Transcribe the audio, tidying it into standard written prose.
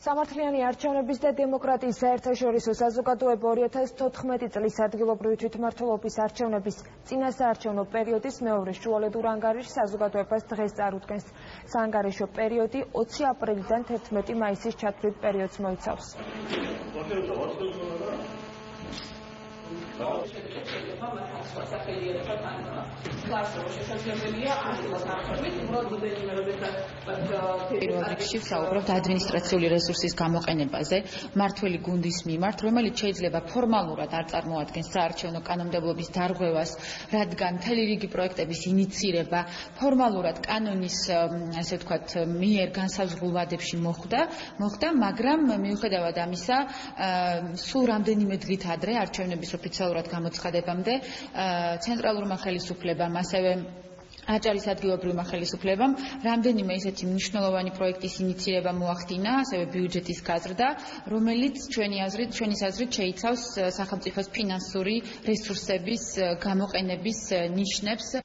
სამართლიანი არჩევნების და დემოკრატიის საერთაშორისო საზოგადოება 2014 წლის ადგილობრივი თვითმმართველობის არჩევნების წინასაარჩევნო პერიოდის მეორე შუალედურ ანგარიშს საზოგადოებას დღეს წარუდგენს. საანგარიშო პერიოდი 20 აპრილიდან 11 მაისის ჩათვლით პერიოდს მოიცავს. პირველ რიგში ვსაუბრობთ ადმინისტრაციული რესურსის გამოყენებაზე მმართველი გუნდის მიმართ, რომელიც შეიძლება ფორმალურად არ წარმოადგენს საარჩევნო კანონმდებლობის დარღვევას, რადგან მთელი რიგი პროექტების ინიცირება ფორმალურად კანონის, ასე ვთქვათ, მიერ განსაზღვრულ ვადებში მოხდა, მაგრამ მიუხედავად ამისა, სულ რამდენიმე დღით ადრე არჩევნების ოფიციალურად გამოცხადებამდე ცენტრალურმა ხელისუფლებამ, ასევე აჭარის ადგილობრივმა ხელისუფლებამ რამდენიმე ისეთი მნიშვნელოვანი პროექტის ინიცირება მოახდინა, ასევე ბიუჯეტის გაზრდა, რომელიც ჩვენი აზრით შეიცავს სახელმწიფოს ფინანსური რესურსების გამოყენების ნიშნებს.